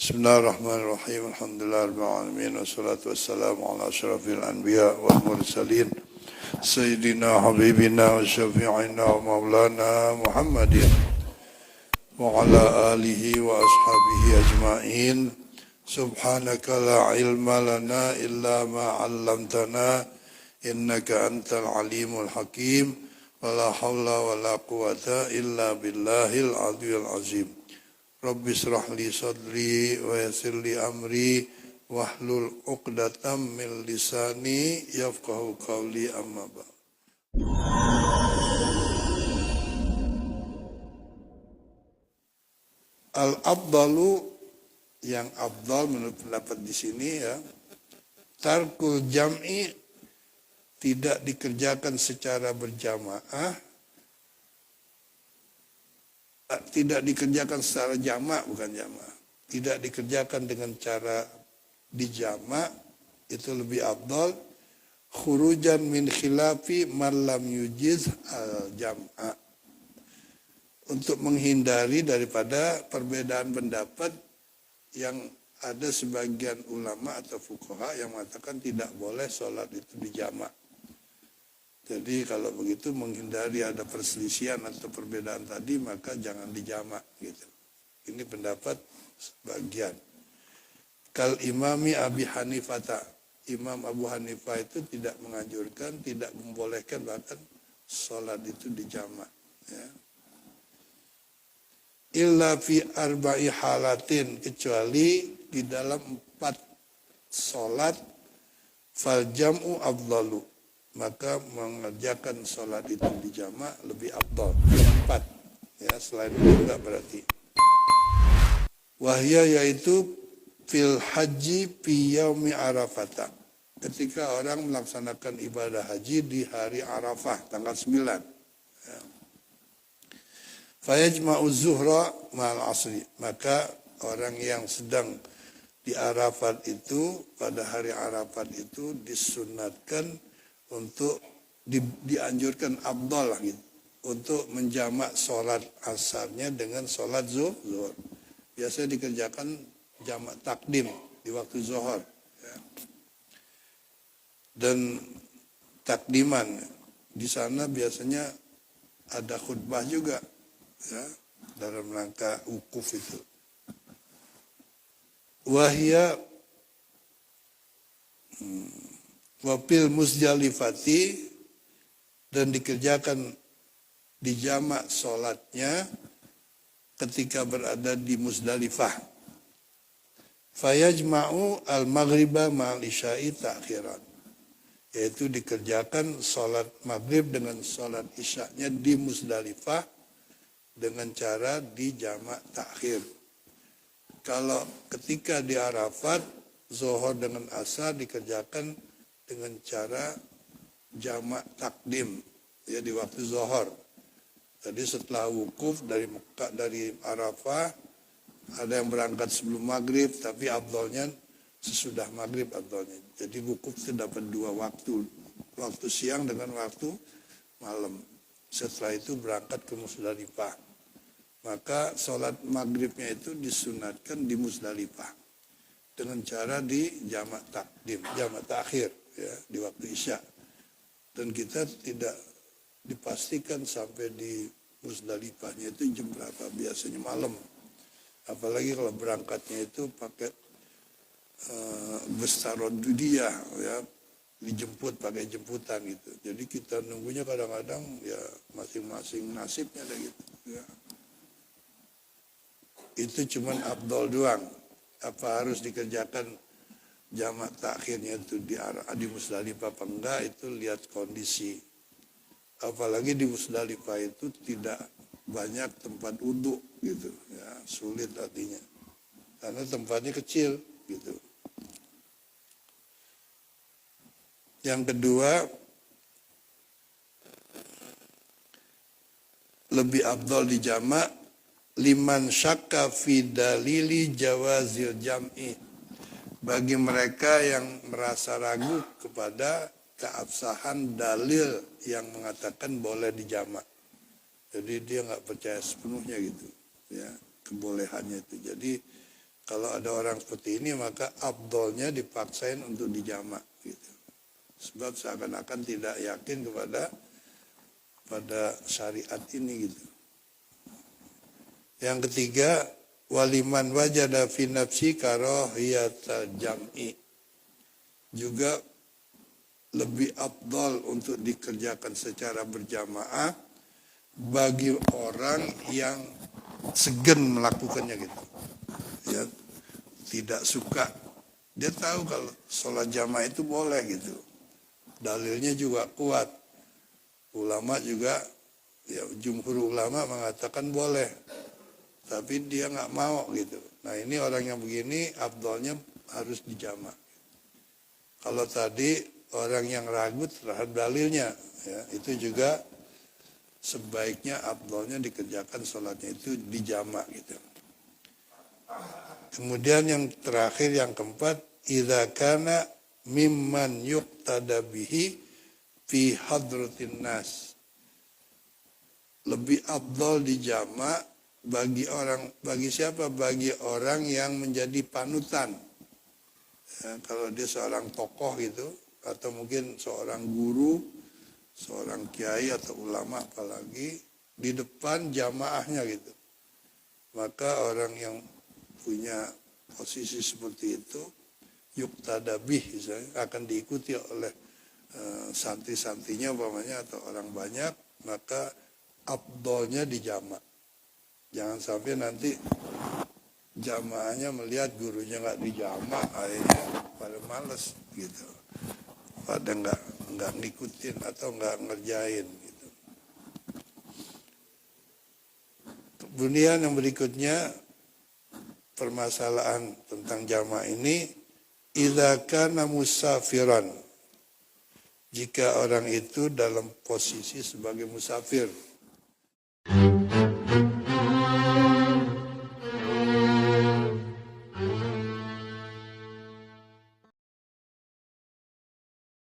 Bismillahirrahmanirrahim. Alhamdulillahirabbil alamin wassalatu wassalamu ala asyrafil anbiya wal mursalin sayyidina habibina wa syafi'ina wa maulana Muhammadin wa ala alihi wa ashabihi ajma'in. Subhanaka la ilma lana illa ma 'allamtana innaka antal alimul hakim. Wala haula wala quwata illa billahil aliyyil azim. Rabbi shrah li sadri wa yassir li amri wahlul 'uqdatam min lisani yafqahu qawli amma ba'd. Al-afdalu, yang afdal menurut pendapat di sini ya, tarkul jam'i, tidak dikerjakan secara berjamaah, tidak dikerjakan secara jamak, bukan jamak, tidak dikerjakan dengan cara dijamak, itu lebih afdal. Khurujan min khilafi man lam yujiz al-jam'a, untuk menghindari daripada perbedaan pendapat yang ada sebagian ulama atau fuqaha yang mengatakan tidak boleh sholat itu dijamak. Jadi kalau begitu menghindari ada perselisihan atau perbedaan tadi, maka jangan dijamak gitu. Ini pendapat sebagian. Kal imami Abi Hanifah, Imam Abu Hanifah itu tidak menganjurkan, tidak membolehkan bahkan sholat itu dijamak. Ya. Illa fi arba'i halatin, kecuali di dalam 4 sholat, fal jam'u afdalu, maka mengerjakan sholat itu di jamak lebih afdal. 4 ya, selain itu enggak berarti. Wahya, yaitu fil haji fi yaumi arafata, ketika orang melaksanakan ibadah haji di hari Arafah tanggal 9 ya. Fayajma'u zuhra ma'al asri, maka orang yang sedang di Arafat itu, pada hari Arafat itu disunatkan untuk dianjurkan afdal lah gitu, untuk menjamak sholat asarnya dengan sholat zuhur. Biasanya dikerjakan jamak takdim di waktu zuhur ya. Dan takdiman di sana biasanya ada khutbah juga ya, dalam rangka wukuf itu. Wahya wafil Muzdalifati, dan dikerjakan di jamak sholatnya ketika berada di Muzdalifah. Fayajma'u al-maghriba ma'al isya'i ta'khiran, yaitu dikerjakan sholat maghrib dengan sholat isya'nya di Muzdalifah dengan cara di jamak takhir. Kalau ketika di Arafat, zuhur dengan asar dikerjakan dengan cara jamak takdim ya, di waktu zuhur. Jadi setelah wukuf dari Mekah, dari Arafah, ada yang berangkat sebelum maghrib, tapi afdalnya sesudah maghrib afdalnya. Jadi wukuf itu dapat 2 waktu, waktu siang dengan waktu malam. Setelah itu berangkat ke Muzdalifah. Maka sholat maghribnya itu disunatkan di Muzdalifah dengan cara di jamak takdim, jamak takhir ya, di waktu isya. Dan kita tidak dipastikan sampai di Muzdalifahnya itu jam berapa, biasanya malam. Apalagi kalau berangkatnya itu pakai bus Sarodudiyah ya, dijemput pakai jemputan gitu. Jadi kita nunggunya kadang-kadang ya masing-masing nasibnya ada gitu ya. Itu cuman afdal doang. Apa harus dikerjakan jamak takhirnya itu di Muzdalifah apa enggak, itu lihat kondisi. Apalagi di Muzdalifah itu tidak banyak tempat wudhu gitu ya, sulit artinya karena tempatnya kecil gitu. Yang kedua, lebih afdal di jamak liman syakka fi dalili jawazil jam'i, bagi mereka yang merasa ragu kepada keabsahan dalil yang mengatakan boleh dijamak. Jadi dia nggak percaya sepenuhnya gitu ya, kebolehannya itu. Jadi Kalau ada orang seperti ini maka afdolnya dipaksain untuk dijamak gitu. Sebab seakan-akan tidak yakin pada syariat ini gitu. Yang ketiga, waliman wajada fi nafsi karahiyata jam'i. Juga lebih afdal untuk dikerjakan secara berjamaah bagi orang yang segan melakukannya gitu. Ya, tidak suka. Dia tahu kalau sholat jamaah itu boleh gitu. Dalilnya juga kuat. Ulama juga, ya jumhur ulama mengatakan boleh. Tapi dia nggak mau gitu. Nah ini orang yang begini afdalnya harus dijamak. Kalau tadi orang yang ragu terhadap dalilnya, ya, itu juga sebaiknya afdalnya dikerjakan sholatnya itu dijamak gitu. Kemudian yang terakhir yang keempat, idza kana mimman yuqtada bihi fi hadratin nas. Lebih afdal dijamak bagi siapa? Bagi orang yang menjadi panutan. Ya, kalau dia seorang tokoh gitu, atau mungkin seorang guru, seorang kiai atau ulama apalagi, di depan jamaahnya gitu. Maka orang yang punya posisi seperti itu, yuktadabih misalnya, akan diikuti oleh santri-santrinya umpamanya atau orang banyak, maka afdolnya dijamak. Jangan sampai nanti jamaahnya melihat gurunya nggak dijamak, akhirnya pada males gitu, pada nggak ngikutin atau nggak ngerjain gitu. Kemudian yang berikutnya permasalahan tentang jamaah ini, idza kana musafiran, jika orang itu dalam posisi sebagai musafir.